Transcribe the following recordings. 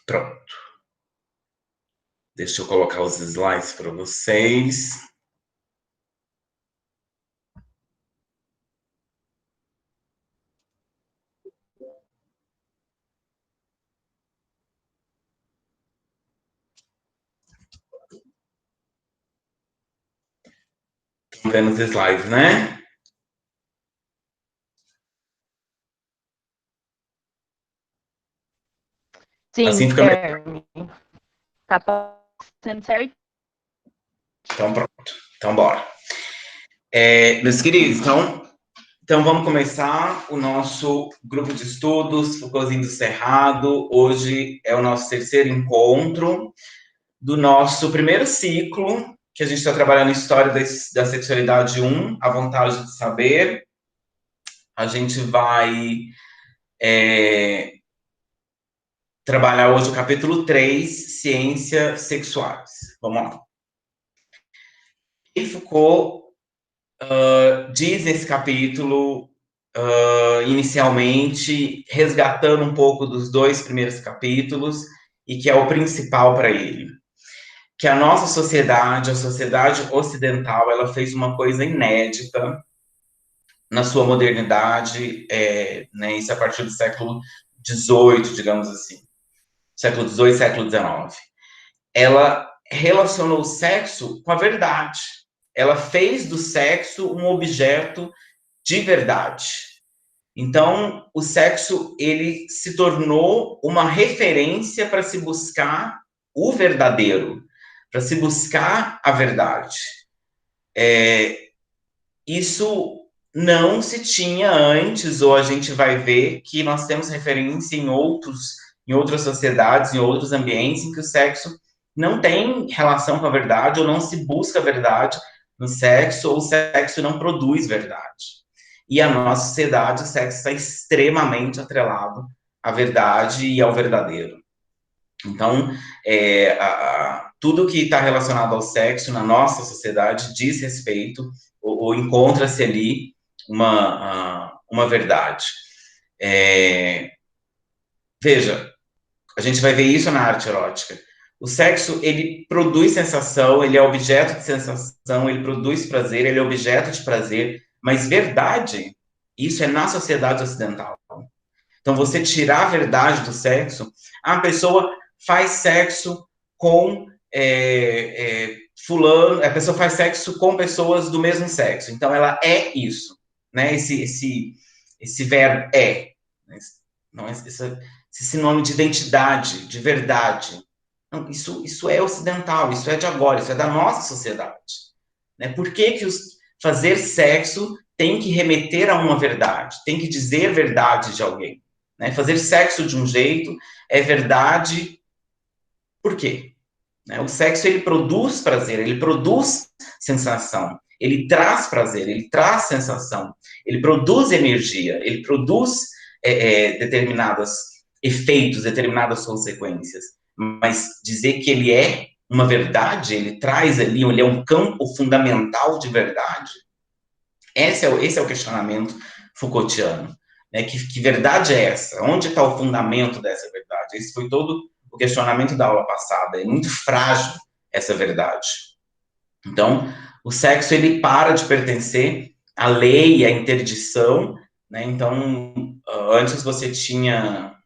Pronto. Deixa eu colocar os slides para vocês. Estão vendo os slides, né? Assim Sim, fica melhor. Guilherme. Tá passando certo? Então, pronto. Então, bora. Meus queridos, então vamos começar o nosso grupo de estudos, Foucaultzinho do Cerrado. Hoje é o nosso terceiro encontro do nosso primeiro ciclo, que a gente está trabalhando História da Sexualidade 1, A Vontade de Saber. A gente vai trabalhar hoje o capítulo 3, Ciências Sexuais. Vamos lá. E Foucault diz nesse capítulo, inicialmente, resgatando um pouco dos dois primeiros capítulos, e que é o principal para ele, que a nossa sociedade, a sociedade ocidental, ela fez uma coisa inédita na sua modernidade, né, isso a partir do século XVIII, digamos assim, século XVIII, século XIX. Ela relacionou o sexo com a verdade. Ela fez do sexo um objeto de verdade. Então, o sexo, ele se tornou uma referência para se buscar o verdadeiro, para se buscar a verdade. Isso não se tinha antes, ou a gente vai ver que nós temos referência em outras sociedades, em outros ambientes, em que o sexo não tem relação com a verdade, ou não se busca a verdade no sexo, ou o sexo não produz verdade. E a nossa sociedade, o sexo está extremamente atrelado à verdade e ao verdadeiro. Então, tudo que está relacionado ao sexo na nossa sociedade diz respeito ou encontra-se ali uma verdade. Veja, a gente vai ver isso na arte erótica. O sexo, ele produz sensação, ele é objeto de sensação, ele produz prazer, ele é objeto de prazer, mas verdade, isso é na sociedade ocidental. Então, você tirar a verdade do sexo, a pessoa faz sexo com fulano, a pessoa faz sexo com pessoas do mesmo sexo. Então, ela é isso, né? Esse verbo é, não, esse sinônimo de identidade, de verdade. Não, isso é ocidental, isso é de agora, isso é da nossa sociedade. Né? Por que fazer sexo tem que remeter a uma verdade, tem que dizer verdade de alguém? Né? Fazer sexo de um jeito é verdade. Por quê? Né? O sexo, ele produz prazer, ele produz sensação, ele traz prazer, ele traz sensação, ele produz energia, ele produz determinados efeitos, determinadas consequências. Mas dizer que ele é uma verdade, ele traz ali, ele é um campo fundamental de verdade, esse é o questionamento Foucaultiano. Né? Que verdade é essa? Onde está o fundamento dessa verdade? Esse foi todo o questionamento da aula passada. É muito frágil essa verdade. Então, o sexo, ele para de pertencer à lei, à interdição. Né? Então, antes você tinha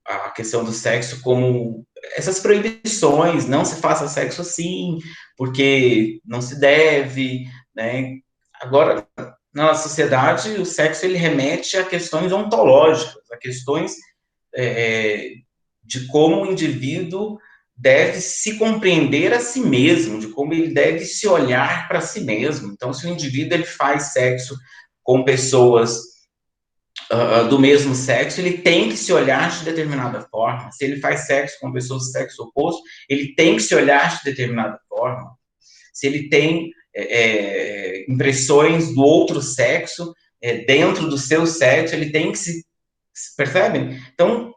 a questão do sexo como essas proibições, não se faça sexo assim, porque não se deve, né? Agora, na sociedade, o sexo ele remete a questões ontológicas, a questões de como o indivíduo deve se compreender a si mesmo, de como ele deve se olhar para si mesmo. Então, se o indivíduo ele faz sexo com pessoas do mesmo sexo, ele tem que se olhar de determinada forma. Se ele faz sexo com pessoas do sexo oposto, ele tem que se olhar de determinada forma. Se ele tem impressões do outro sexo dentro do seu sexo, ele tem que se percebem? Então,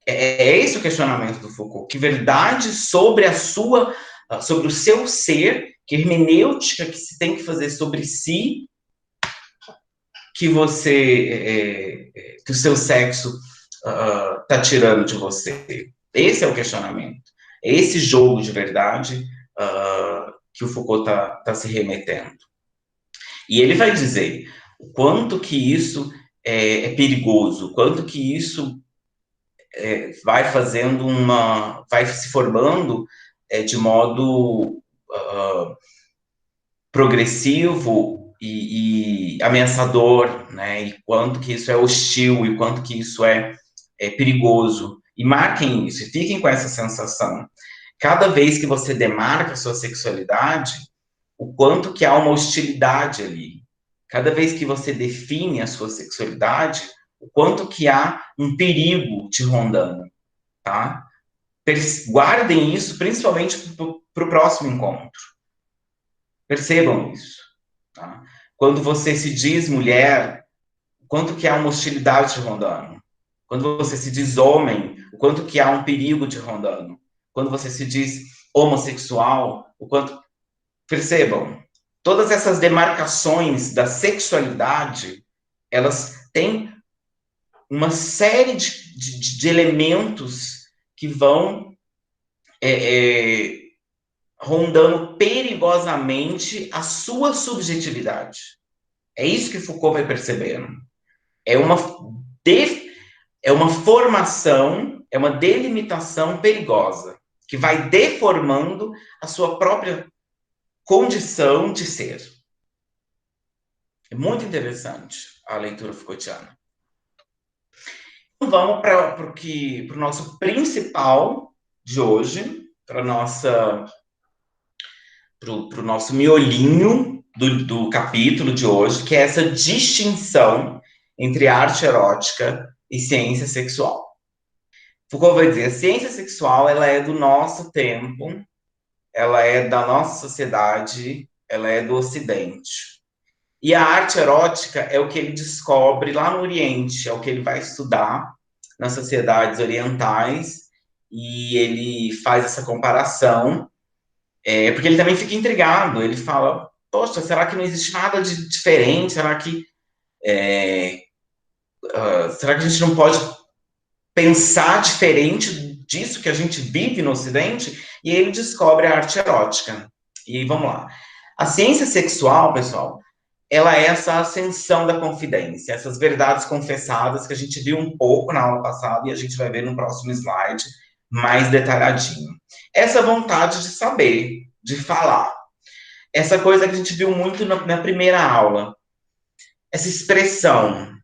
é esse o questionamento do Foucault. Que verdade sobre sobre o seu ser, que hermenêutica que se tem que fazer sobre si, que que o seu sexo está tirando de você. Esse é o questionamento. É esse jogo de verdade que o Foucault está se remetendo. E ele vai dizer o quanto que isso é perigoso, o quanto que isso vai fazendo vai se formando de modo progressivo e ameaçador, né? E quanto que isso é hostil, e quanto que isso é perigoso. E marquem isso, e fiquem com essa sensação. Cada vez que você demarca a sua sexualidade, o quanto que há uma hostilidade ali. Cada vez que você define a sua sexualidade, o quanto que há um perigo te rondando, tá? Guardem isso, principalmente para o próximo encontro. Percebam isso, tá? Quando você se diz mulher, o quanto que há uma hostilidade te rondando. Quando você se diz homem, o quanto que há um perigo te rondando. Quando você se diz homossexual, o quanto... Percebam, todas essas demarcações da sexualidade, elas têm uma série de elementos que vão rondando perigosamente a sua subjetividade. É isso que Foucault vai percebendo. É uma formação, é uma delimitação perigosa, que vai deformando a sua própria condição de ser. É muito interessante a leitura Foucaultiana. Então, vamos para o nosso principal de hoje, para o nosso miolinho do capítulo de hoje, que é essa distinção entre arte erótica e ciência sexual. Foucault vai dizer, a ciência sexual ela é do nosso tempo, ela é da nossa sociedade, ela é do Ocidente. E a arte erótica é o que ele descobre lá no Oriente, é o que ele vai estudar nas sociedades orientais, e ele faz essa comparação, porque ele também fica intrigado, ele fala, poxa, será que não existe nada de diferente? Será que a gente não pode pensar diferente disso que a gente vive no Ocidente? E ele descobre a arte erótica. E vamos lá. A ciência sexual, pessoal, ela é essa ascensão da confidência, essas verdades confessadas que a gente viu um pouco na aula passada e a gente vai ver no próximo slide mais detalhadinho. Essa vontade de saber, de falar. Essa coisa que a gente viu muito na primeira aula. Essa expressão.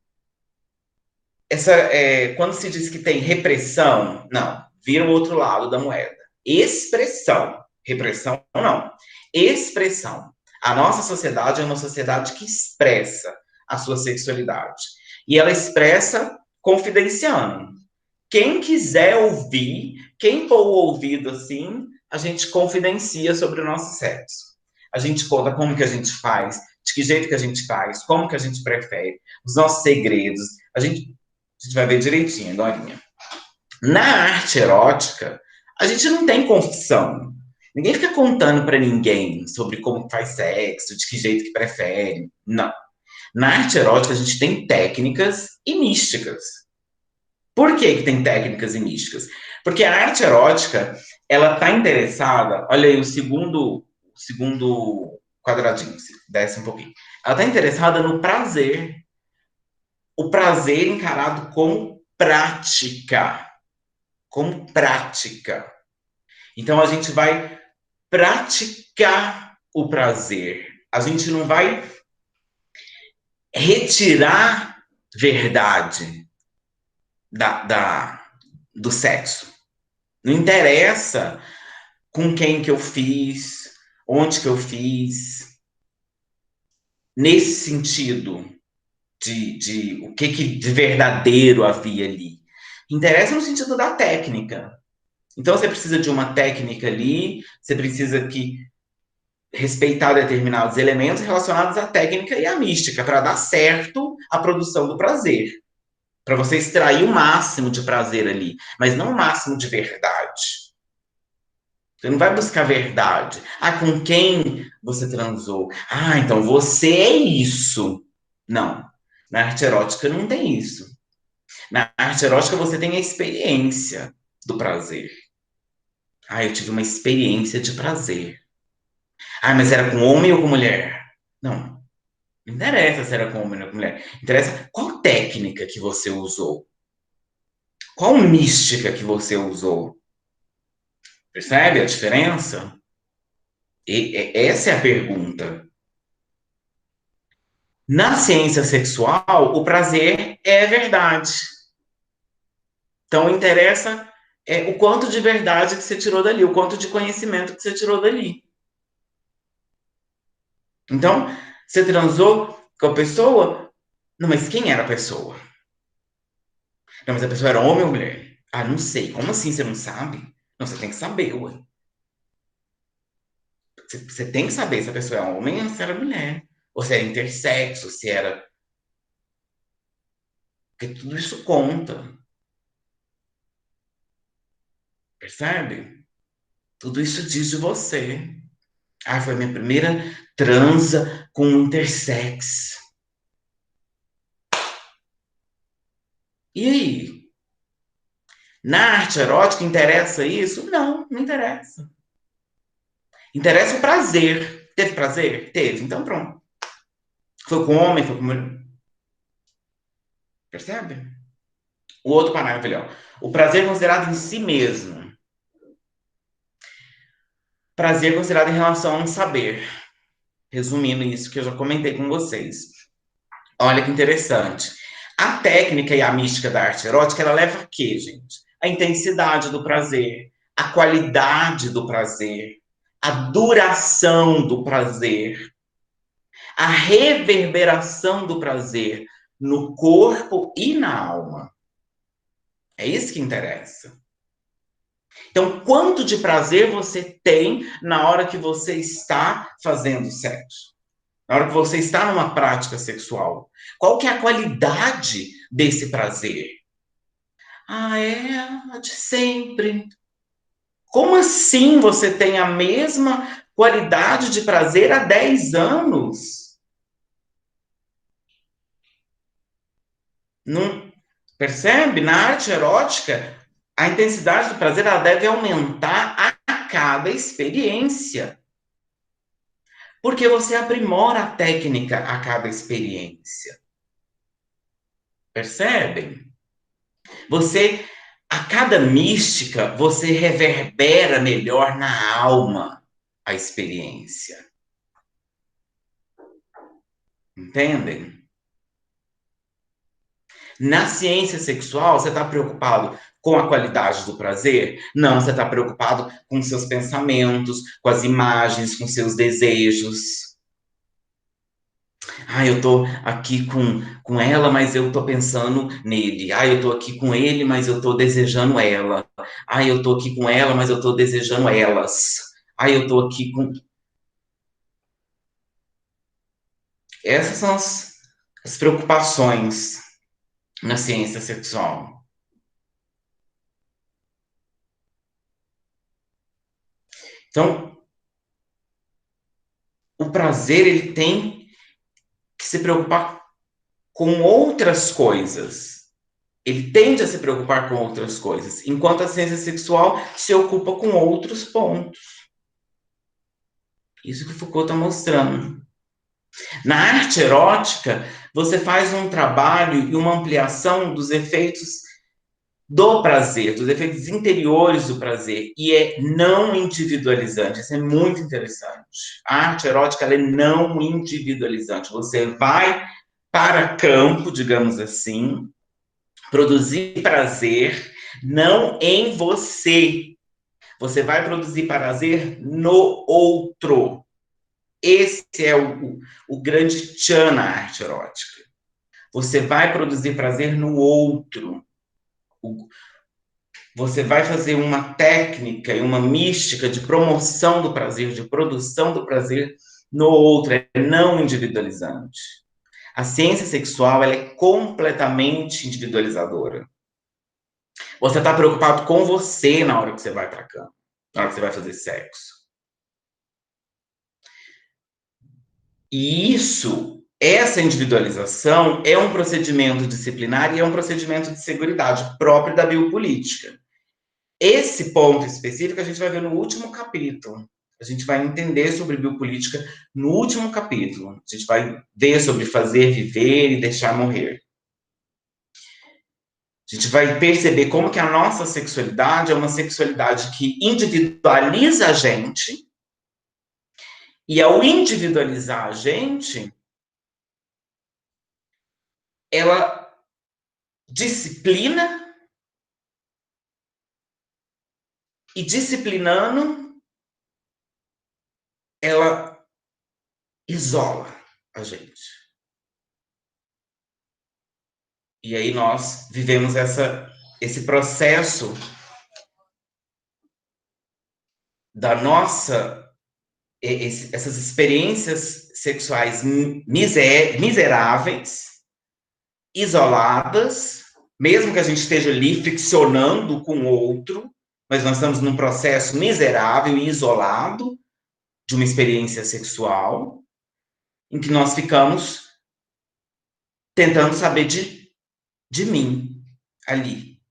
Quando se diz que tem repressão, não, vira o outro lado da moeda. Expressão. Repressão, não. Expressão. A nossa sociedade é uma sociedade que expressa a sua sexualidade. E ela expressa confidenciando. Quem quiser ouvir, quem for o ouvido assim, a gente confidencia sobre o nosso sexo. A gente conta como que a gente faz, de que jeito que a gente faz, como que a gente prefere, os nossos segredos. A gente vai ver direitinho, Dorinha. Na arte erótica, a gente não tem confissão. Ninguém fica contando para ninguém sobre como faz sexo, de que jeito que prefere. Não. Na arte erótica, a gente tem técnicas e místicas. Por que tem técnicas e místicas? Porque a arte erótica, ela está interessada... Olha aí, o segundo quadradinho, se desce um pouquinho. Ela está interessada no prazer. O prazer encarado como prática. Como prática. Então, a gente vai praticar o prazer. A gente não vai retirar verdade do sexo. Não interessa com quem que eu fiz, onde que eu fiz. Nesse sentido de o que de verdadeiro havia ali. Interessa no sentido da técnica. Então, você precisa de uma técnica ali, você precisa respeitar determinados elementos relacionados à técnica e à mística, para dar certo a produção do prazer. Para você extrair o máximo de prazer ali, mas não o máximo de verdade. Você não vai buscar verdade. Ah, com quem você transou? Ah, então você é isso. Não. Na arte erótica não tem isso. Na arte erótica você tem a experiência. do prazer. Ah, eu tive uma experiência de prazer. Ah, mas era com homem ou com mulher? Não, não interessa se era com homem ou com mulher. Interessa qual técnica que você usou. Qual mística que você usou. Percebe a diferença? Essa é a pergunta. Na ciência sexual, o prazer é verdade. Então, interessa o quanto de verdade que você tirou dali, o quanto de conhecimento que você tirou dali. Então, você transou com a pessoa? Não, mas quem era a pessoa? Não, mas a pessoa era homem ou mulher? Ah, não sei. Como assim você não sabe? Não, você tem que saber, ué. Você tem que saber se a pessoa é homem ou se era mulher. Ou se era intersexo, se era... Porque tudo isso conta. Percebe? Tudo isso diz de você. Ah, foi a minha primeira transa com um intersex. E aí? Na arte erótica interessa isso? Não, não interessa. Interessa o prazer. Teve prazer? Teve. Então pronto. Foi com homem, foi com mulher. Percebe? O outro parágrafo ali, ó. O prazer considerado em si mesmo. Prazer considerado em relação a um saber. Resumindo isso que eu já comentei com vocês. Olha que interessante. A técnica e a mística da arte erótica, ela leva a quê, gente? A intensidade do prazer, a qualidade do prazer, a duração do prazer, a reverberação do prazer no corpo e na alma. É isso que interessa. Então, quanto de prazer você tem na hora que você está fazendo sexo? Na hora que você está numa prática sexual? Qual que é a qualidade desse prazer? Ah, é a de sempre. Como assim você tem a mesma qualidade de prazer há 10 anos? Não percebe? Na arte erótica, a intensidade do prazer ela deve aumentar a cada experiência. Porque você aprimora a técnica a cada experiência. Percebem? Você, a cada mística, você reverbera melhor na alma a experiência. Entendem? Na ciência sexual, você está preocupado com a qualidade do prazer? Não, você está preocupado com seus pensamentos, com as imagens, com seus desejos. Ah, eu tô aqui com ela, mas eu tô pensando nele. Ah, eu tô aqui com ele, mas eu tô desejando ela. Ah, eu tô aqui com ela, mas eu tô desejando elas. Ah, eu tô aqui com... Essas são as preocupações na ciência sexual. Então, o prazer, ele tem que se preocupar com outras coisas. Ele tende a se preocupar com outras coisas, enquanto a ciência sexual se ocupa com outros pontos. Isso que Foucault está mostrando. Na arte erótica, você faz um trabalho e uma ampliação dos efeitos do prazer, dos efeitos interiores do prazer, e é não individualizante. Isso é muito interessante. A arte erótica ela é não individualizante. Você vai para campo, digamos assim, produzir prazer não em você. Você vai produzir prazer no outro. Esse é o grande tchan na arte erótica. Você vai produzir prazer no outro. Você vai fazer uma técnica e uma mística de promoção do prazer, de produção do prazer no outro, é não individualizante. A ciência sexual ela é completamente individualizadora. Você está preocupado com você na hora que você vai para a cama, na hora que você vai fazer sexo. E essa individualização é um procedimento disciplinar e é um procedimento de seguridade próprio da biopolítica. esse ponto específico a gente vai ver no último capítulo. A gente vai entender sobre biopolítica no último capítulo. A gente vai ver sobre fazer, viver e deixar morrer. A gente vai perceber como que a nossa sexualidade é uma sexualidade que individualiza a gente, e ao individualizar a gente, ela disciplina, e disciplinando, ela isola a gente. E aí nós vivemos esse processo da nossa, essas experiências sexuais miseráveis, isoladas, mesmo que a gente esteja ali friccionando com o outro, mas nós estamos num processo miserável e isolado de uma experiência sexual, em que nós ficamos tentando saber de mim, ali,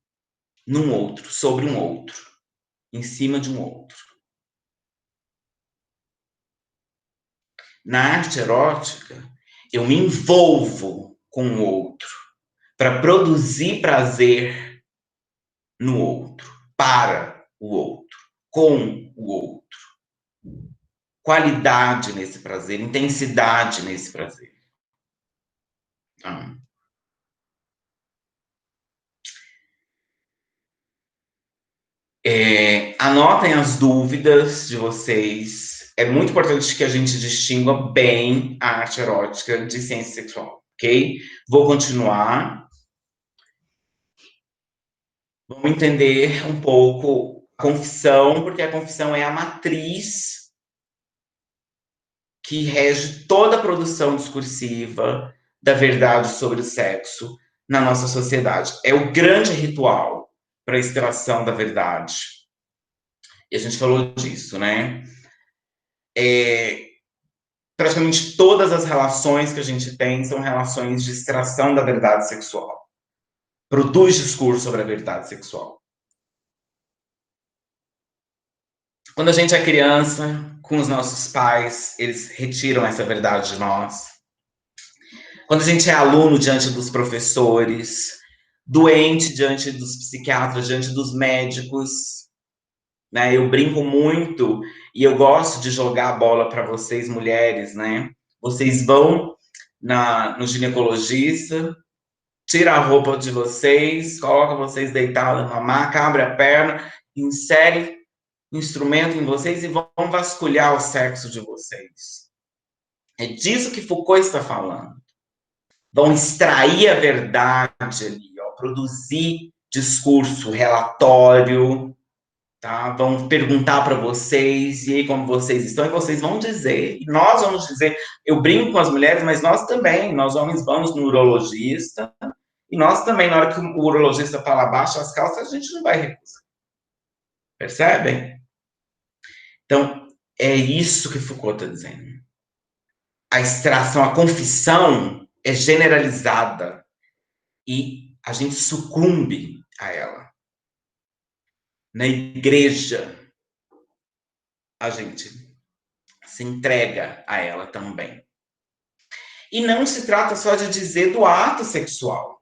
num outro, sobre um outro, em cima de um outro. Na arte erótica, eu me envolvo com o outro para produzir prazer no outro, para o outro, com o outro. Qualidade nesse prazer, intensidade nesse prazer. Anotem as dúvidas de vocês. É muito importante que a gente distingua bem a arte erótica de ciência sexual, ok? Vou continuar. Vamos entender um pouco a confissão, porque a confissão é a matriz que rege toda a produção discursiva da verdade sobre o sexo na nossa sociedade. É o grande ritual para a extração da verdade. E a gente falou disso, né? Praticamente todas as relações que a gente tem são relações de extração da verdade sexual. Produz discurso sobre a verdade sexual. Quando a gente é criança, com os nossos pais, eles retiram essa verdade de nós. Quando a gente é aluno diante dos professores, doente diante dos psiquiatras, diante dos médicos, né? Eu brinco muito e eu gosto de jogar a bola para vocês, mulheres, né? Vocês vão no ginecologista, tira a roupa de vocês, coloca vocês deitados numa maca, abre a perna, insere o instrumento em vocês e vão vasculhar o sexo de vocês. É disso que Foucault está falando. Vão extrair a verdade ali, ó, produzir discurso, relatório, tá? Vão perguntar para vocês, e aí como vocês estão, e vocês vão dizer, e nós vamos dizer, eu brinco com as mulheres, mas nós também, nós homens vamos no urologista, e nós também, na hora que o urologista fala baixa as calças, a gente não vai recusar. Percebem? Então, é isso que Foucault está dizendo. A extração, a confissão é generalizada e a gente sucumbe a ela. Na igreja, a gente se entrega a ela também. E não se trata só de dizer do ato sexual.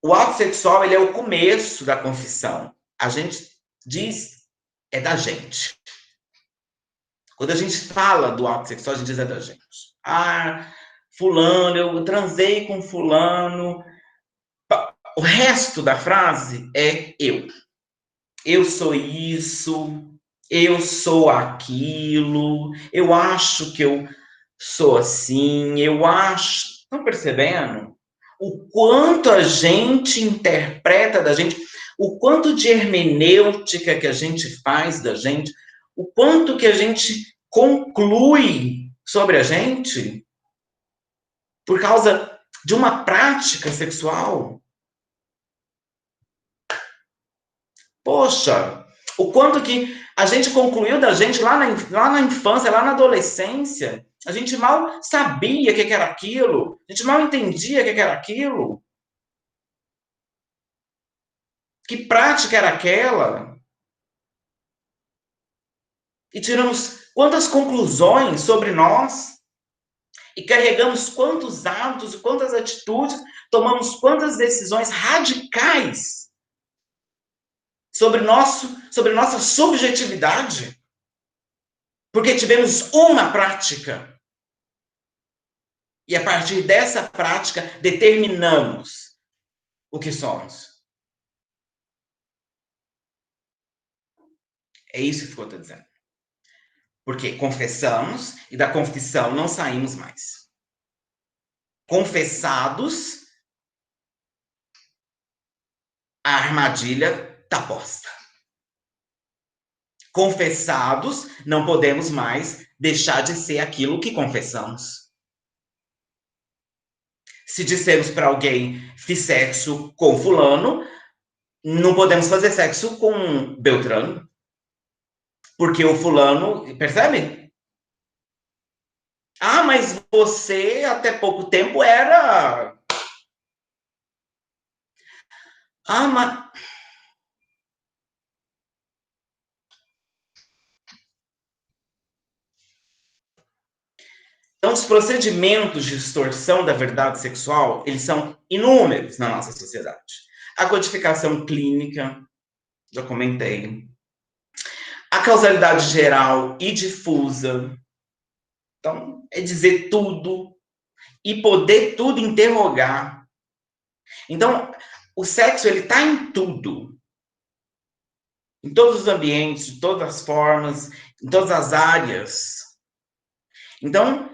O ato sexual, ele é o começo da confissão. A gente diz, é da gente. Quando a gente fala do ato sexual, a gente diz é da gente. Ah, fulano, eu transei com fulano. O resto da frase é eu. Eu sou isso, eu sou aquilo, eu acho que eu sou assim, eu acho. Estão percebendo? O quanto a gente interpreta da gente, o quanto de hermenêutica que a gente faz da gente, o quanto que a gente conclui sobre a gente por causa de uma prática sexual. Poxa, o quanto que a gente concluiu da gente lá na infância, lá na adolescência. A gente mal sabia o que era aquilo. A gente mal entendia o que era aquilo. Que prática era aquela? E tiramos quantas conclusões sobre nós? E carregamos quantos hábitos e quantas atitudes, tomamos quantas decisões radicais sobre nossa subjetividade? Porque tivemos uma prática. E a partir dessa prática, determinamos o que somos. É isso que eu estou dizendo. Porque confessamos e da confissão não saímos mais. Confessados, a armadilha está posta. Confessados, não podemos mais deixar de ser aquilo que confessamos. Se dissermos para alguém, fiz sexo com fulano, não podemos fazer sexo com Beltrano. Porque o fulano, percebe? Ah, mas você até pouco tempo era... Ah, mas... Então, os procedimentos de distorção da verdade sexual, eles são inúmeros na nossa sociedade. A codificação clínica, já comentei. A causalidade geral e difusa. Então, é dizer tudo e poder tudo interrogar. Então, o sexo, ele está em tudo. Em todos os ambientes, de todas as formas, em todas as áreas. Então,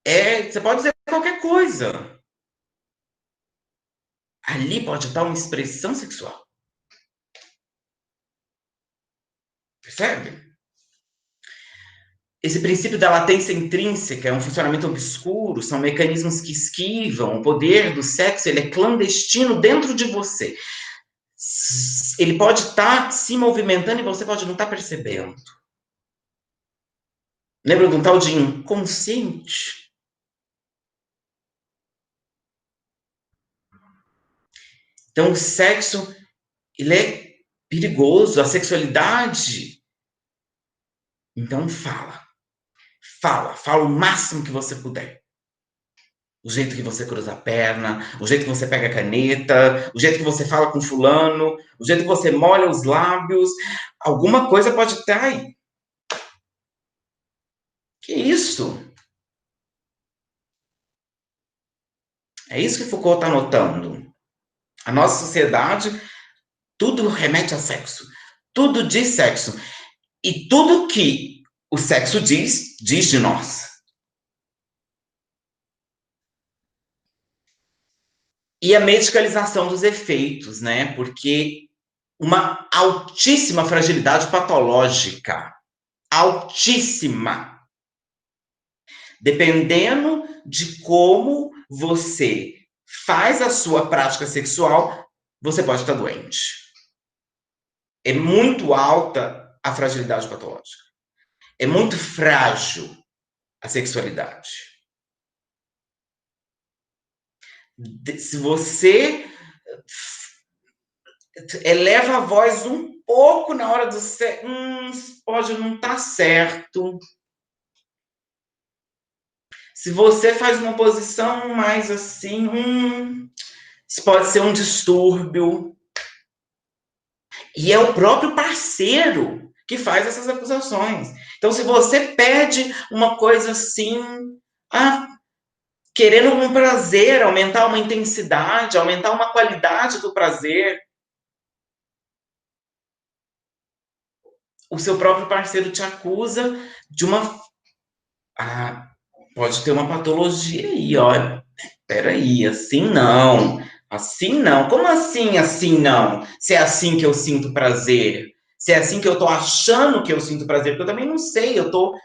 você pode dizer qualquer coisa. Ali pode estar uma expressão sexual. Percebe? Esse princípio da latência intrínseca é um funcionamento obscuro, são mecanismos que esquivam. O poder do sexo, ele é clandestino dentro de você. Ele pode estar se movimentando e você pode não estar percebendo. Lembra de um tal de inconsciente? Então, o sexo, ele é perigoso, a sexualidade. Então, fala o máximo que você puder. O jeito que você cruza a perna, o jeito que você pega a caneta, o jeito que você fala com fulano, o jeito que você molha os lábios, alguma coisa pode estar aí. Que isso? É isso que Foucault está notando. A nossa sociedade, tudo remete a sexo. Tudo diz sexo. E tudo que o sexo diz de nós. E a medicalização dos efeitos, né? Porque uma altíssima fragilidade patológica. Altíssima. Dependendo de como você faz a sua prática sexual, você pode estar doente. É muito alta a fragilidade patológica. É muito frágil a sexualidade. Se você eleva a voz um pouco na hora do sexo, pode não estar certo. Se você faz uma posição mais assim, isso pode ser um distúrbio. E é o próprio parceiro que faz essas acusações. Então, se você pede uma coisa assim, querendo um prazer, aumentar uma intensidade, aumentar uma qualidade do prazer, o seu próprio parceiro te acusa de uma... pode ter uma patologia aí, ó. Peraí, assim não. Assim não. Como assim não? Se é assim que eu sinto prazer? Se é assim que eu tô achando que eu sinto prazer? Porque eu também não sei, eu tô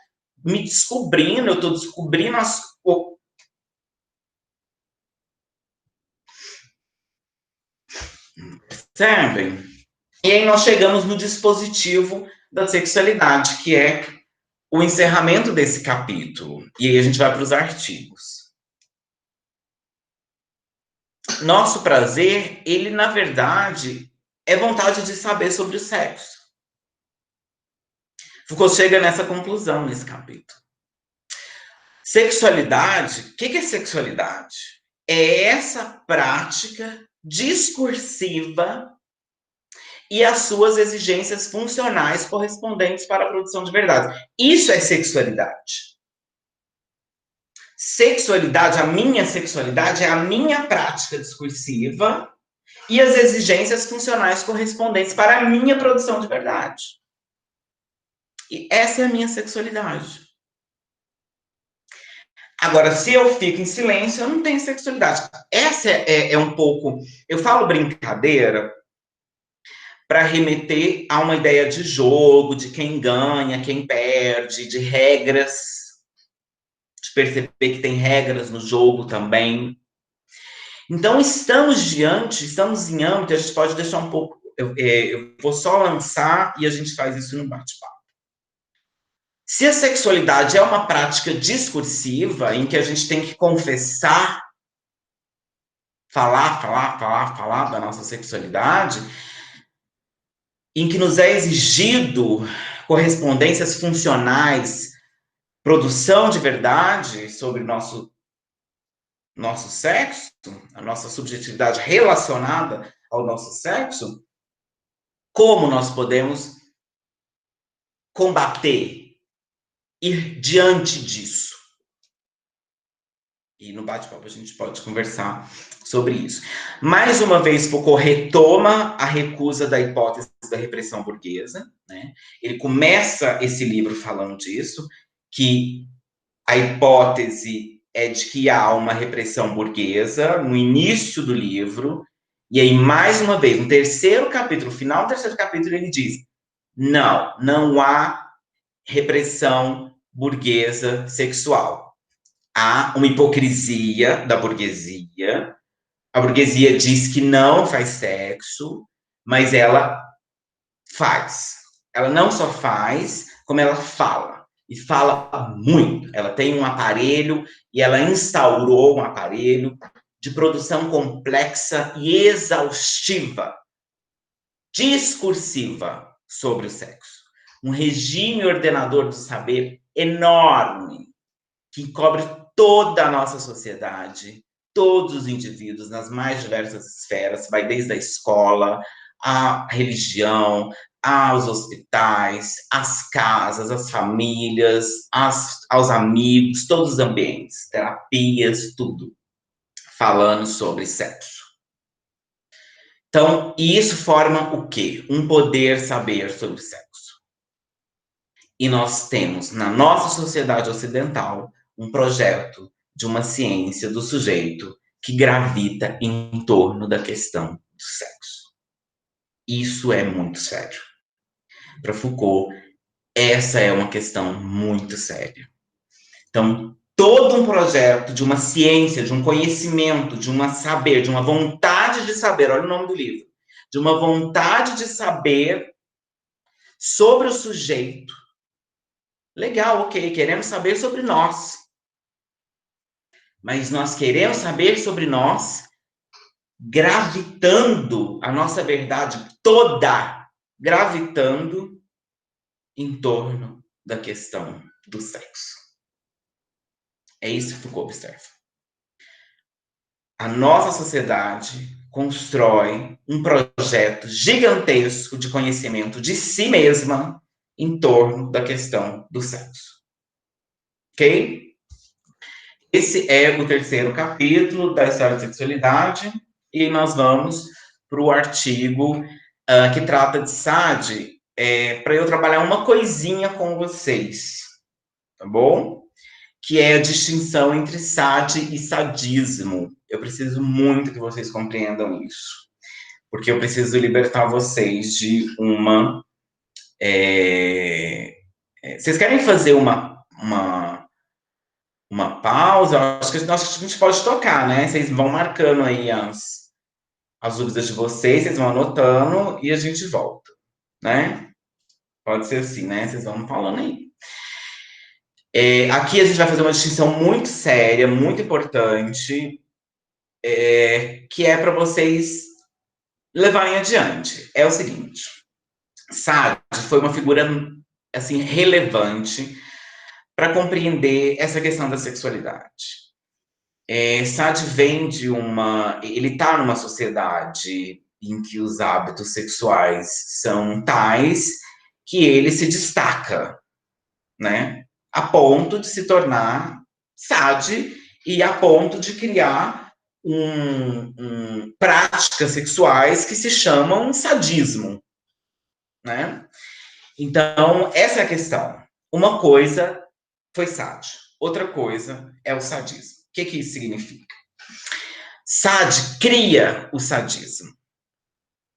me descobrindo, eu tô descobrindo as... Percebem? E aí nós chegamos no dispositivo da sexualidade, que é o encerramento desse capítulo. E aí a gente vai para os artigos. Nosso prazer, ele, na verdade, é vontade de saber sobre o sexo. Foucault chega nessa conclusão nesse capítulo. Sexualidade, o que é sexualidade? É essa prática discursiva e as suas exigências funcionais correspondentes para a produção de verdade. Isso é sexualidade. Sexualidade, a minha sexualidade é a minha prática discursiva e as exigências funcionais correspondentes para a minha produção de verdade. E essa é a minha sexualidade. Agora, se eu fico em silêncio, eu não tenho sexualidade. Essa é um pouco... Eu falo brincadeira para remeter a uma ideia de jogo, de quem ganha, quem perde, de regras, de perceber que tem regras no jogo também. Então, estamos em âmbito, a gente pode deixar um pouco... Eu vou só lançar e a gente faz isso no bate-papo. Se a sexualidade é uma prática discursiva, em que a gente tem que confessar, falar da nossa sexualidade, em que nos é exigido correspondências funcionais, produção de verdade sobre nosso sexo, a nossa subjetividade relacionada ao nosso sexo, como nós podemos combater, ir diante disso? E no bate-papo a gente pode conversar sobre isso. Mais uma vez, Foucault retoma a recusa da hipótese da repressão burguesa, né? Ele começa esse livro falando disso, que a hipótese é de que há uma repressão burguesa no início do livro, e aí, mais uma vez, no terceiro capítulo, no final do terceiro capítulo, ele diz: não há repressão burguesa sexual. Há uma hipocrisia da burguesia. A burguesia diz que não faz sexo, mas ela faz. Ela não só faz, como ela fala. E fala muito. Ela tem um aparelho, e ela instaurou um aparelho de produção complexa e exaustiva, discursiva sobre o sexo. Um regime ordenador do saber enorme, que cobre toda a nossa sociedade, todos os indivíduos, nas mais diversas esferas, vai desde a escola, à religião, aos hospitais, às casas, às famílias, aos amigos, todos os ambientes, terapias, tudo, falando sobre sexo. Então, isso forma o quê? Um poder saber sobre sexo. E nós temos, na nossa sociedade ocidental, um projeto de uma ciência do sujeito que gravita em torno da questão do sexo. Isso é muito sério. Para Foucault, essa é uma questão muito séria. Então, todo um projeto de uma ciência, de um conhecimento, de um saber, de uma vontade de saber, olha o nome do livro, de uma vontade de saber sobre o sujeito. Legal, ok, queremos saber sobre nós. Mas nós queremos saber sobre nós, gravitando a nossa verdade toda, gravitando em torno da questão do sexo. É isso que Foucault observa. A nossa sociedade constrói um projeto gigantesco de conhecimento de si mesma em torno da questão do sexo. Ok? Esse é o terceiro capítulo da História da Sexualidade, e nós vamos para o artigo que trata de SAD, para eu trabalhar uma coisinha com vocês, tá bom? Que é a distinção entre SAD e sadismo. Eu preciso muito que vocês compreendam isso, porque eu preciso libertar vocês de uma... Vocês querem fazer uma pausa? Acho que a gente pode tocar, né? Vocês vão marcando aí as dúvidas de vocês, vocês vão anotando e a gente volta, né? Pode ser assim, né? Vocês vão falando aí. Aqui a gente vai fazer uma distinção muito séria, muito importante, que é para vocês levarem adiante. É o seguinte, Sade foi uma figura, assim, relevante para compreender essa questão da sexualidade. Sade vem de uma... Ele está numa sociedade em que os hábitos sexuais são tais que ele se destaca, né? A ponto de se tornar Sade e a ponto de criar práticas sexuais que se chamam sadismo, né? Então, essa é a questão. Uma coisa foi Sade, outra coisa é o sadismo. O que isso significa? Sade cria o sadismo.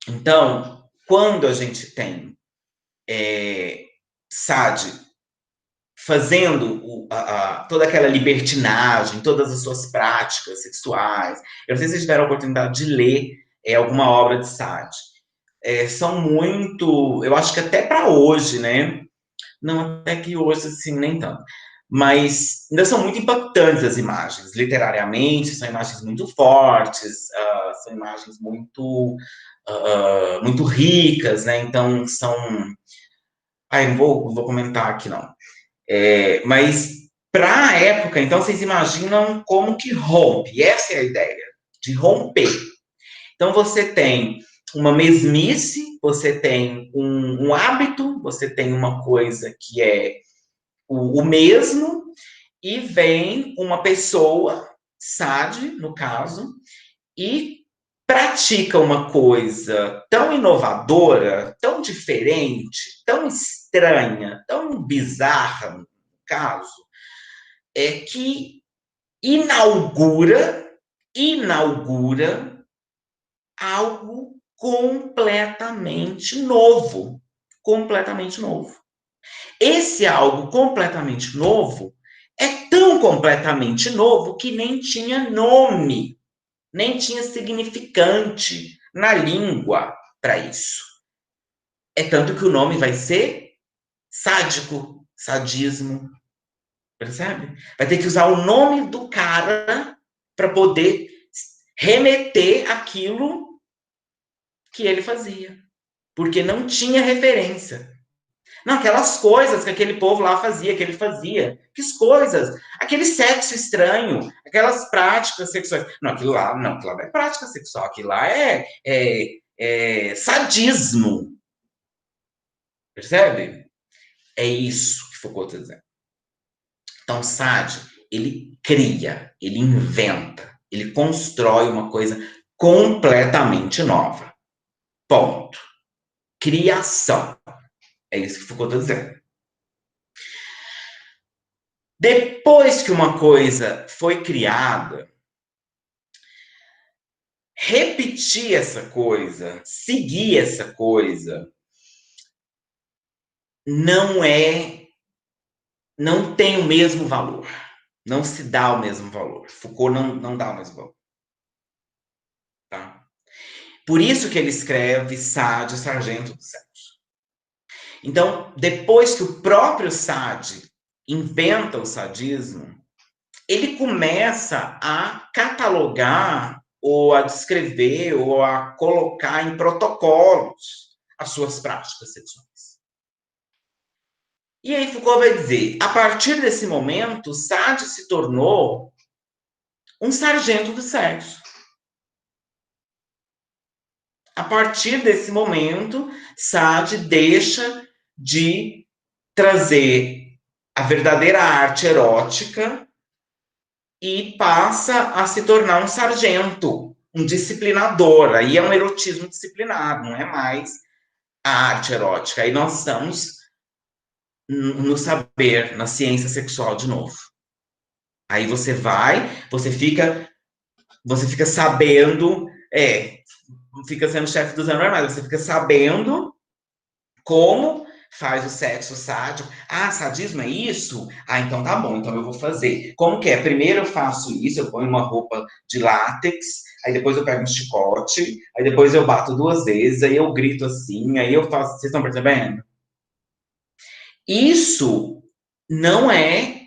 Então, quando a gente tem Sade fazendo toda aquela libertinagem, todas as suas práticas sexuais, eu não sei se vocês tiveram a oportunidade de ler alguma obra de Sade. São muito, eu acho que até para hoje, né? Não, até que hoje, assim, nem tanto. Mas ainda são muito impactantes as imagens, literariamente, são imagens muito fortes, são imagens muito ricas, né? Então, são... não vou comentar aqui, não. Mas, para a época, então, vocês imaginam como que rompe. Essa é a ideia, de romper. Então, você tem uma mesmice, você tem um hábito, você tem uma coisa que é o mesmo, e vem uma pessoa, Sade, no caso, e pratica uma coisa tão inovadora, tão diferente, tão estranha, tão bizarra, no caso, que inaugura algo completamente novo. Completamente novo. Esse algo completamente novo é tão completamente novo que nem tinha nome, nem tinha significante na língua para isso. É tanto que o nome vai ser sádico, sadismo, percebe? Vai ter que usar o nome do cara para poder remeter aquilo que ele fazia, porque não tinha referência. Não, aquelas coisas que aquele povo lá fazia, que ele fazia. Que coisas? Aquele sexo estranho, aquelas práticas sexuais. Não, aquilo lá não é prática sexual, aquilo lá é sadismo. Percebe? É isso que Foucault está dizendo. Então, Sade, ele cria, ele inventa, ele constrói uma coisa completamente nova. Ponto. Criação. É isso que Foucault está dizendo. Depois que uma coisa foi criada, repetir essa coisa, seguir essa coisa, não tem o mesmo valor. Não se dá o mesmo valor. Foucault não dá o mesmo valor. Tá? Por isso que ele escreve Sade, Sargento do Sexo. Então, depois que o próprio Sade inventa o sadismo, ele começa a catalogar, ou a descrever, ou a colocar em protocolos as suas práticas sexuais. E aí Foucault vai dizer, a partir desse momento, Sade se tornou um sargento do sexo. A partir desse momento, Sade deixa de trazer a verdadeira arte erótica e passa a se tornar um sargento, um disciplinador. Aí é um erotismo disciplinado, não é mais a arte erótica. Aí nós estamos no saber, na ciência sexual de novo. Aí você fica sabendo, fica sendo chefe dos anormais, você fica sabendo como faz o sexo sádico. Ah, sadismo é isso? Ah, então tá bom, então eu vou fazer. Como que é? Primeiro eu faço isso, eu ponho uma roupa de látex, aí depois eu pego um chicote, aí depois eu bato 2 vezes, aí eu grito assim, aí eu faço... Vocês estão percebendo? Isso não é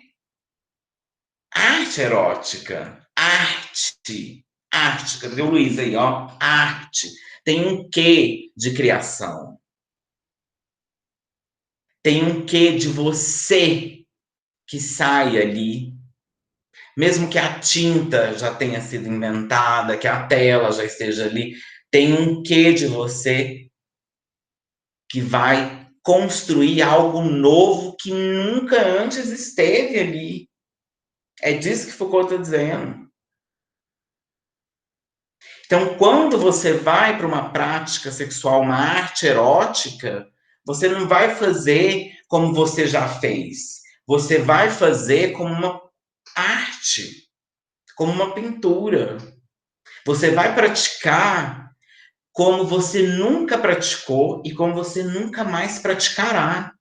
arte erótica. Arte. Arte. Cadê o Luiz aí, ó? Arte. tem um quê de criação. Tem um quê de você que sai ali, mesmo que a tinta já tenha sido inventada, que a tela já esteja ali, tem um quê de você que vai construir algo novo que nunca antes esteve ali. É disso que Foucault está dizendo. Então, quando você vai para uma prática sexual, uma arte erótica, você não vai fazer como você já fez. Você vai fazer como uma arte, como uma pintura. Você vai praticar como você nunca praticou e como você nunca mais praticará.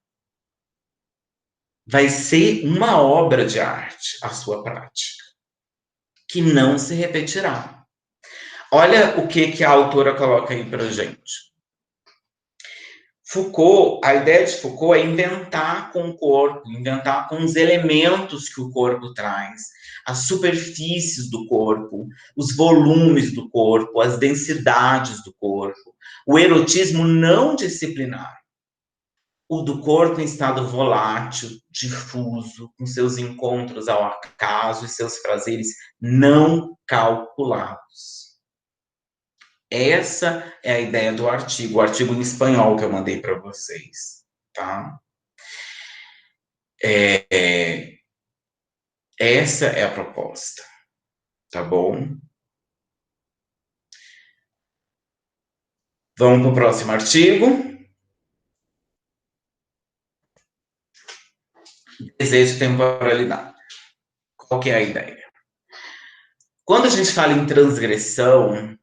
Vai ser uma obra de arte a sua prática, que não se repetirá. Olha o que a autora coloca aí para gente. Foucault, a ideia de Foucault é inventar com o corpo, inventar com os elementos que o corpo traz, as superfícies do corpo, os volumes do corpo, as densidades do corpo, o erotismo não disciplinar, o do corpo em estado volátil, difuso, com seus encontros ao acaso e seus prazeres não calculados. Essa é a ideia do artigo, o artigo em espanhol que eu mandei para vocês, tá? Essa é a proposta, tá bom? Vamos para o próximo artigo. Desejo e temporalidade. Qual que é a ideia? Quando a gente fala em transgressão,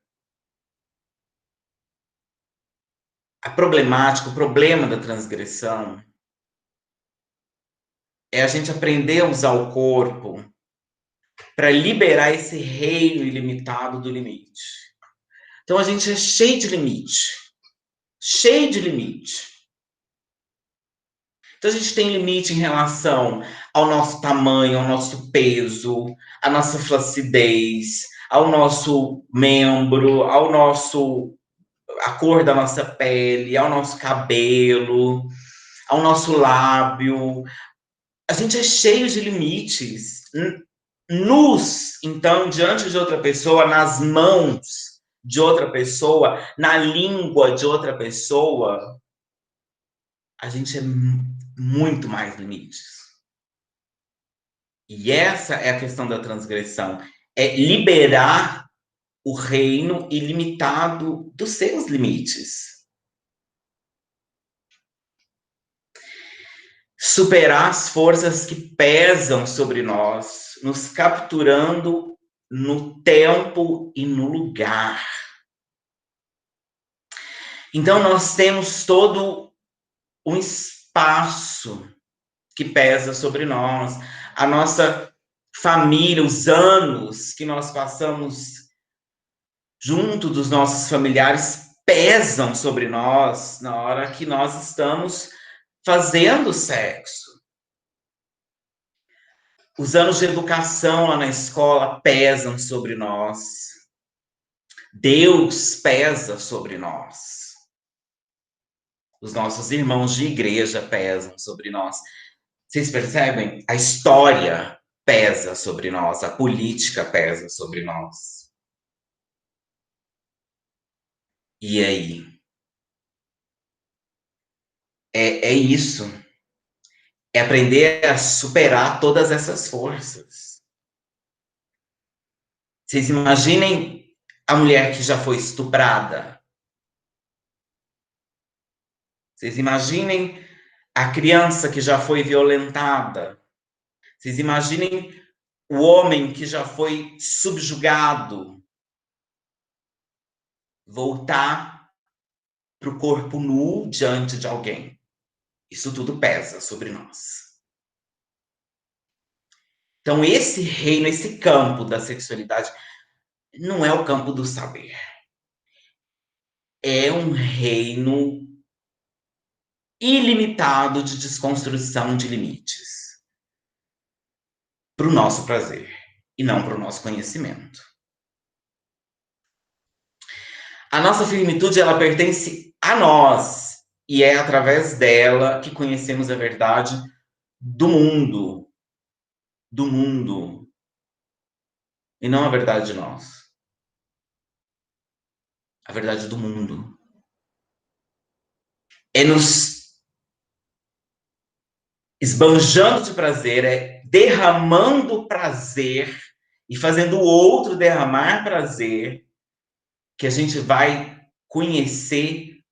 a problemática, o problema da transgressão é a gente aprender a usar o corpo para liberar esse reino ilimitado do limite. Então a gente é cheio de limite. Cheio de limite. Então a gente tem limite em relação ao nosso tamanho, ao nosso peso, à nossa flacidez, ao nosso membro, a cor da nossa pele, ao nosso cabelo, ao nosso lábio. A gente é cheio de limites. Nus, então, diante de outra pessoa, nas mãos de outra pessoa, na língua de outra pessoa, a gente é muito mais limites. E essa é a questão da transgressão, é liberar o reino ilimitado dos seus limites. Superar as forças que pesam sobre nós, nos capturando no tempo e no lugar. Então, nós temos todo um espaço que pesa sobre nós, a nossa família, os anos que nós passamos junto dos nossos familiares pesam sobre nós na hora que nós estamos fazendo sexo. Os anos de educação lá na escola pesam sobre nós. Deus pesa sobre nós. Os nossos irmãos de igreja pesam sobre nós. Vocês percebem? A história pesa sobre nós, a política pesa sobre nós. E aí? É isso. É aprender a superar todas essas forças. Vocês imaginem a mulher que já foi estuprada. Vocês imaginem a criança que já foi violentada. Vocês imaginem o homem que já foi subjugado. Voltar para o corpo nu diante de alguém. Isso tudo pesa sobre nós. Então, esse reino, esse campo da sexualidade, não é o campo do saber. É um reino ilimitado de desconstrução de limites. Para o nosso prazer, e não para o nosso conhecimento. A nossa finitude, ela pertence a nós. E é através dela que conhecemos a verdade do mundo. Do mundo. E não a verdade de nós. A verdade do mundo. É nos esbanjando de prazer, é derramando prazer e fazendo o outro derramar prazer que a gente vai conhecer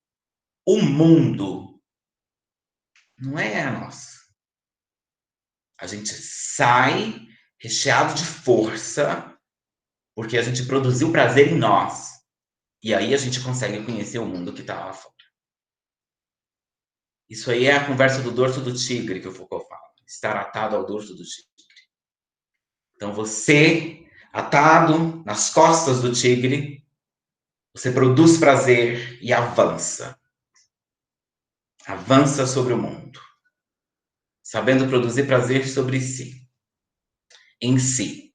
o mundo. Não é a nossa. A gente sai recheado de força porque a gente produziu prazer em nós. E aí a gente consegue conhecer o mundo que está lá fora. Isso aí é a conversa do dorso do tigre que o Foucault fala. Estar atado ao dorso do tigre. Então você, atado nas costas do tigre, você produz prazer e avança. Avança sobre o mundo. Sabendo produzir prazer sobre si. Em si.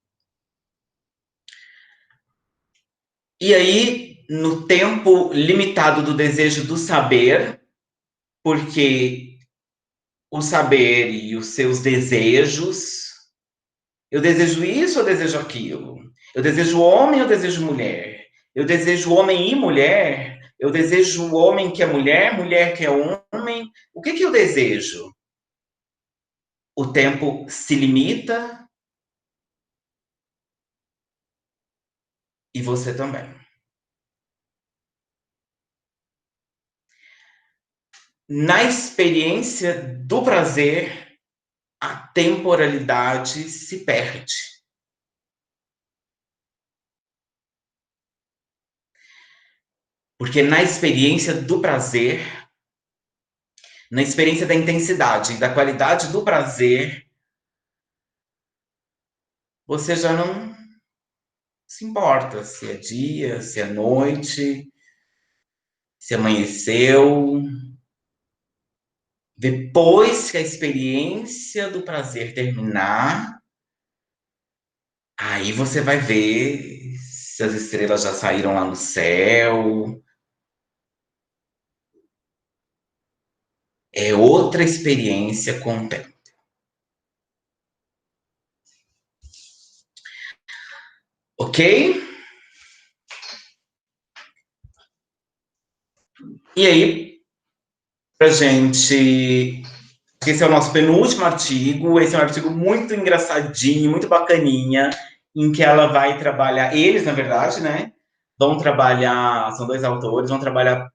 E aí, no tempo limitado do desejo do saber, porque o saber e os seus desejos, eu desejo isso ou desejo aquilo? Eu desejo homem ou desejo mulher? Eu desejo homem e mulher? Eu desejo homem que é mulher, mulher que é homem? O que eu desejo? O tempo se limita e você também. Na experiência do prazer, a temporalidade se perde. Porque na experiência do prazer, na experiência da intensidade, da qualidade do prazer, você já não se importa se é dia, se é noite, se amanheceu. Depois que a experiência do prazer terminar, aí você vai ver se as estrelas já saíram lá no céu. É outra experiência com o tempo. Ok? E aí, pra gente. Esse é o nosso penúltimo artigo. Esse é um artigo muito engraçadinho, muito bacaninha, em que ela vai trabalhar. Eles, na verdade, né? Vão trabalhar. São dois autores, vão trabalhar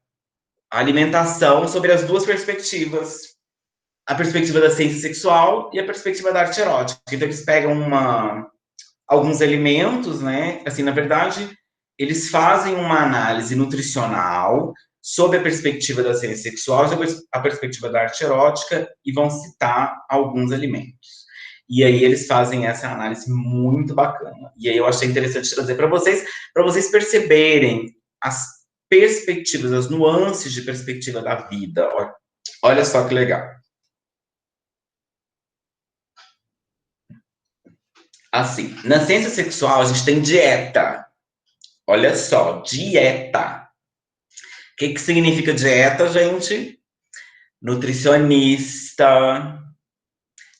a alimentação sobre as duas perspectivas. A perspectiva da ciência sexual e a perspectiva da arte erótica. Então, eles pegam alguns alimentos, né? Assim, na verdade, eles fazem uma análise nutricional sob a perspectiva da ciência sexual, sob a perspectiva da arte erótica, e vão citar alguns alimentos. E aí eles fazem essa análise muito bacana. E aí eu achei interessante trazer para vocês perceberem as perspectivas, as nuances de perspectiva da vida. Olha só que legal. Assim, na ciência sexual a gente tem dieta. Olha só, dieta. O que significa dieta, gente? Nutricionista.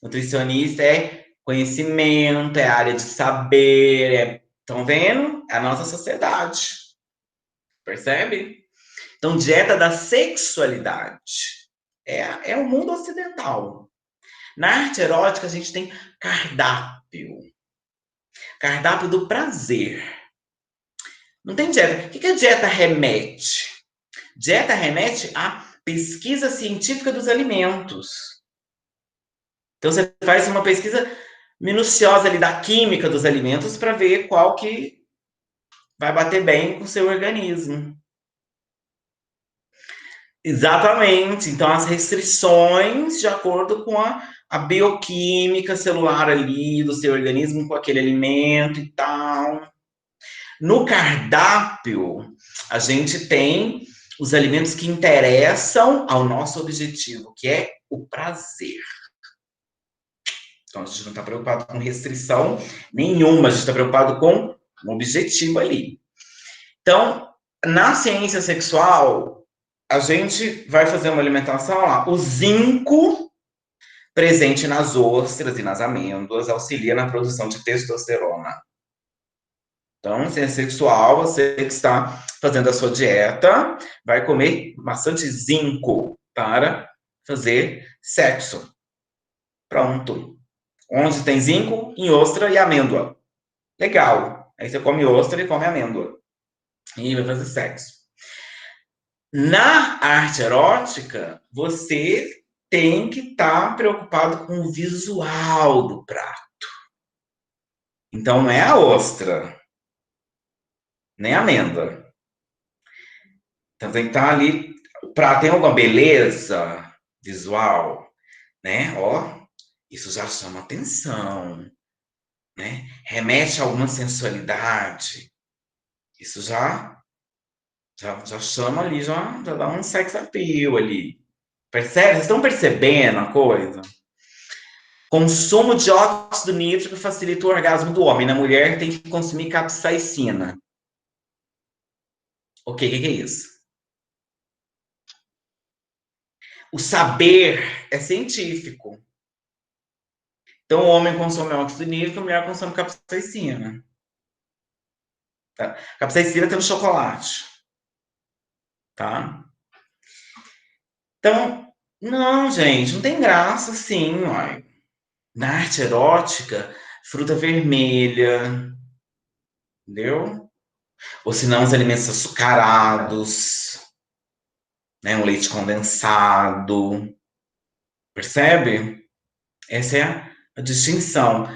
Nutricionista é conhecimento, é área de saber. Estão vendo? É a nossa sociedade. Percebe? Então, dieta da sexualidade. É o mundo ocidental. Na arte erótica, a gente tem cardápio. Cardápio do prazer. Não tem dieta. O que a dieta remete? Dieta remete à pesquisa científica dos alimentos. Então, você faz uma pesquisa minuciosa ali da química dos alimentos para ver qual que vai bater bem com o seu organismo. Exatamente. Então, as restrições de acordo com a bioquímica celular ali do seu organismo, com aquele alimento e tal. No cardápio, a gente tem os alimentos que interessam ao nosso objetivo, que é o prazer. Então, a gente não está preocupado com restrição nenhuma, a gente está preocupado com um objetivo ali. Então, Na ciência sexual, a gente vai fazer uma alimentação lá. O zinco presente nas ostras e nas amêndoas auxilia na produção de testosterona. Então, ciência sexual, você que está fazendo a sua dieta, vai comer bastante zinco para fazer sexo. Pronto. Onde tem zinco? Em ostra e amêndoa. Legal. Aí você come ostra e come amêndoa. E vai fazer sexo. Na arte erótica, você tem que estar preocupado com o visual do prato. Então, não é a ostra, nem a amêndoa. Então, tem que estar ali. O prato tem alguma beleza visual, né? Ó, isso já chama atenção, né? Remete a alguma sensualidade. Isso já chama ali, já dá um sex appeal ali. Percebe? Vocês estão percebendo a coisa? Consumo de óxido nítrico facilita o orgasmo do homem. Na mulher tem que consumir capsaicina. O que é isso? O saber é científico. Então, o homem consome óxido nítrico, a mulher consome capsaicina. Tá? Capsaicina tem no chocolate. Tá? Então, não, gente, não tem graça assim, uai. Na arte erótica, fruta vermelha, entendeu? Ou se não, os alimentos açucarados, né? Um leite condensado, percebe? Essa é a distinção.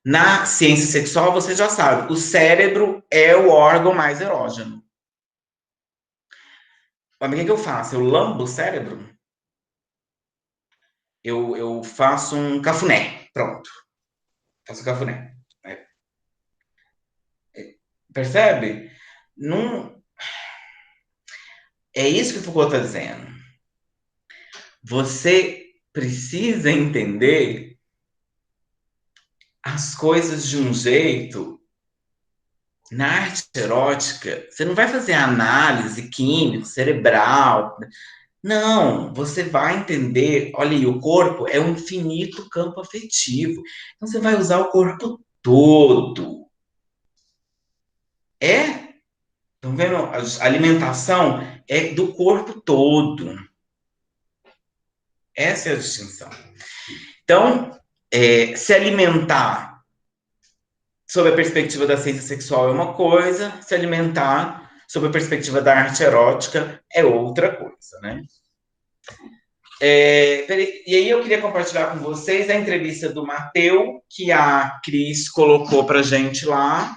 Na ciência sexual, você já sabe, o cérebro é o órgão mais erógeno. Mas o que eu faço? Eu lambo o cérebro? Eu faço um cafuné, pronto. Faço um cafuné. Percebe? Não... É isso que o Foucault está dizendo. Você precisa entender as coisas de um jeito. Na arte erótica, você não vai fazer análise química, cerebral. Não, você vai entender. Olha aí, o corpo é um infinito campo afetivo. Então você vai usar o corpo todo. É, estão vendo? A alimentação é do corpo todo. Essa é a distinção. Então, se alimentar sob a perspectiva da ciência sexual é uma coisa, se alimentar sob a perspectiva da arte erótica é outra coisa, né? E aí eu queria compartilhar com vocês a entrevista do Mateu, que a Cris colocou para gente lá.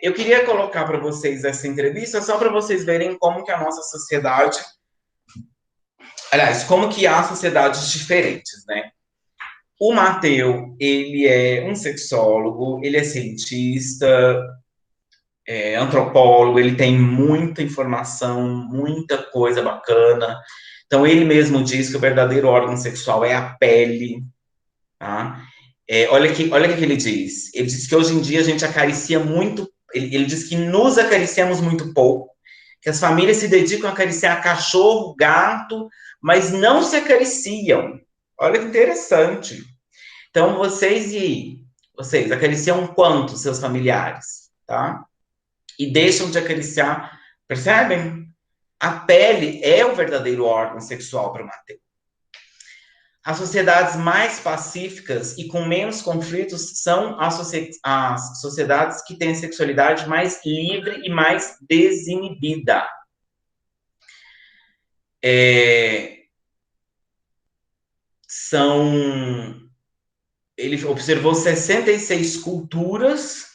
Eu queria colocar para vocês essa entrevista só para vocês verem como que a nossa sociedade... Aliás, como que há sociedades diferentes, né? O Mateu, ele é um sexólogo, ele é cientista, antropólogo, ele tem muita informação, muita coisa bacana. Então, ele mesmo diz que o verdadeiro órgão sexual é a pele, tá? Olha o que ele diz. Ele diz que hoje em dia a gente acaricia muito, ele diz que nos acariciamos muito pouco, que as famílias se dedicam a acariciar cachorro, gato, mas não se acariciam. Olha que interessante. Então, vocês acariciam quanto seus familiares, tá? E deixam de acariciar, percebem? A pele é o verdadeiro órgão sexual para o Mateus. As sociedades mais pacíficas e com menos conflitos são as sociedades que têm sexualidade mais livre e mais desinibida. Ele observou 66 culturas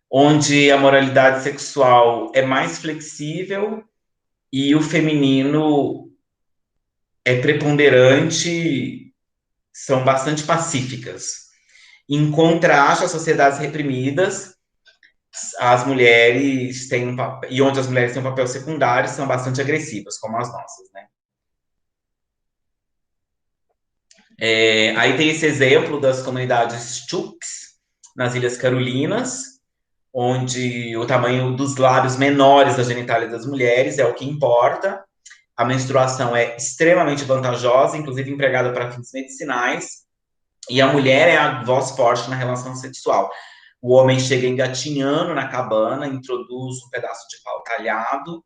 onde a moralidade sexual é mais flexível e o feminino é preponderante, são bastante pacíficas. Em contraste às sociedades reprimidas, as mulheres têm um papel, e onde as mulheres têm um papel secundário, são bastante agressivas, como as nossas, né? Aí tem esse exemplo das comunidades Chuks, nas Ilhas Carolinas, onde o tamanho dos lábios menores da genitália das mulheres é o que importa. A menstruação é extremamente vantajosa, inclusive empregada para fins medicinais, e a mulher é a voz forte na relação sexual. O homem chega engatinhando na cabana, introduz um pedaço de pau talhado.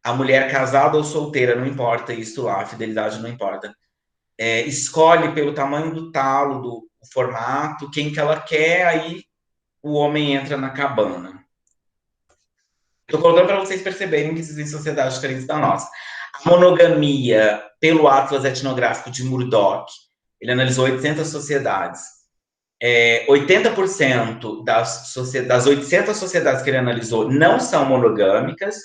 A mulher casada ou solteira, não importa isso lá, a fidelidade não importa. Escolhe pelo tamanho do talo, do formato, quem que ela quer, aí o homem entra na cabana. Estou colocando para vocês perceberem que existem sociedades diferentes da nossa. A monogamia, pelo Atlas Etnográfico de Murdoch, ele analisou 800 sociedades. 80% das 800 sociedades que ele analisou não são monogâmicas,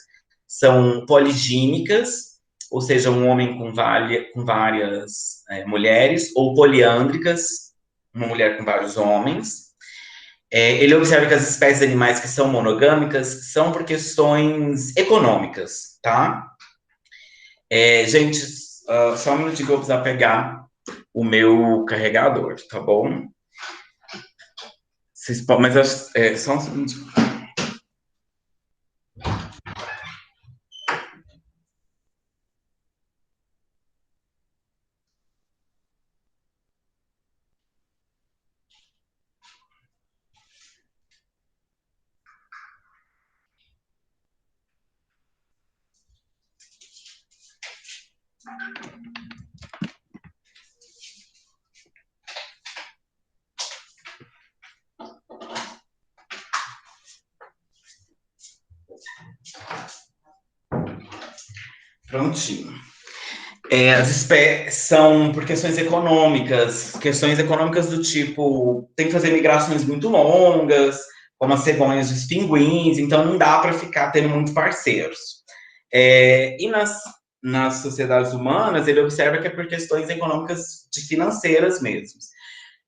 são poligínicas, ou seja, um homem com várias mulheres, ou poliândricas, uma mulher com vários homens. Ele observa que as espécies animais que são monogâmicas são por questões econômicas, tá? Gente, só um minutinho que eu vou precisar pegar o meu carregador, tá bom? Mas só um segundo. Prontinho. As espécies são por questões econômicas do tipo, tem que fazer migrações muito longas, como as cegonhas dos pinguins, então não dá para ficar tendo muitos parceiros. E nas sociedades humanas, ele observa que é por questões econômicas financeiras mesmo.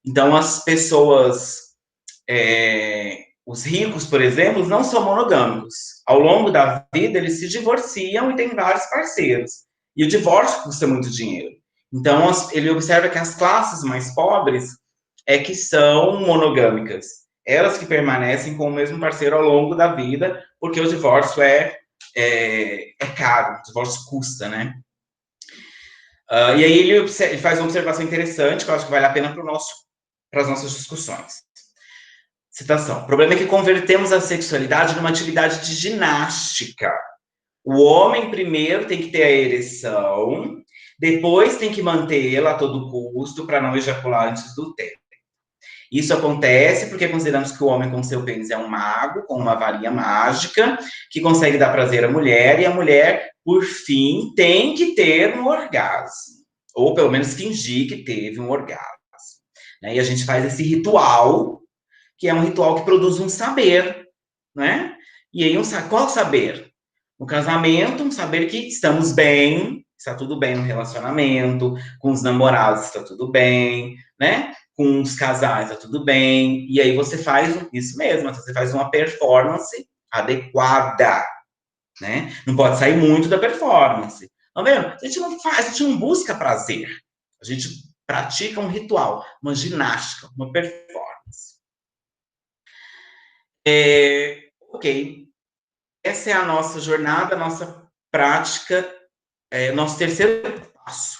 Então, as pessoas, os ricos, por exemplo, não são monogâmicos. Ao longo da vida, eles se divorciam e têm vários parceiros. E o divórcio custa muito dinheiro. Então, ele observa que as classes mais pobres é que são monogâmicas. Elas que permanecem com o mesmo parceiro ao longo da vida, porque o divórcio é caro, o divórcio custa, né? E aí ele faz uma observação interessante, que eu acho que vale a pena para as nossas discussões. Citação. O problema é que convertemos a sexualidade numa atividade de ginástica. O homem primeiro tem que ter a ereção, depois tem que mantê-la a todo custo para não ejacular antes do tempo. Isso acontece porque consideramos que o homem com seu pênis é um mago, com uma varinha mágica, que consegue dar prazer à mulher, e a mulher, por fim, tem que ter um orgasmo. Ou pelo menos fingir que teve um orgasmo. E a gente faz esse ritual, que é um ritual que produz um saber, né? E aí, qual saber? No casamento, um saber que estamos bem, está tudo bem no relacionamento, com os namorados está tudo bem, né? Com os casais está tudo bem. E aí você faz isso mesmo, você faz uma performance adequada, né? Não pode sair muito da performance. Tá vendo? A gente não faz, a gente não busca prazer. A gente pratica um ritual, uma ginástica, uma performance. Ok. Essa é a nossa jornada, a nossa prática, nosso terceiro passo.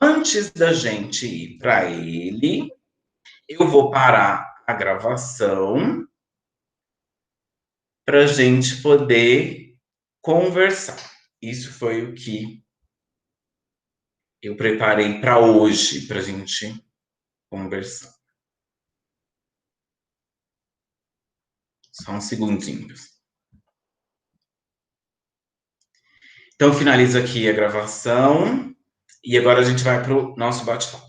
Antes da gente ir para ele, eu vou parar a gravação para a gente poder conversar. Isso foi o que eu preparei para hoje, para a gente conversar. Só um segundinho. Então, eu finalizo aqui a gravação e agora a gente vai para o nosso bate-papo.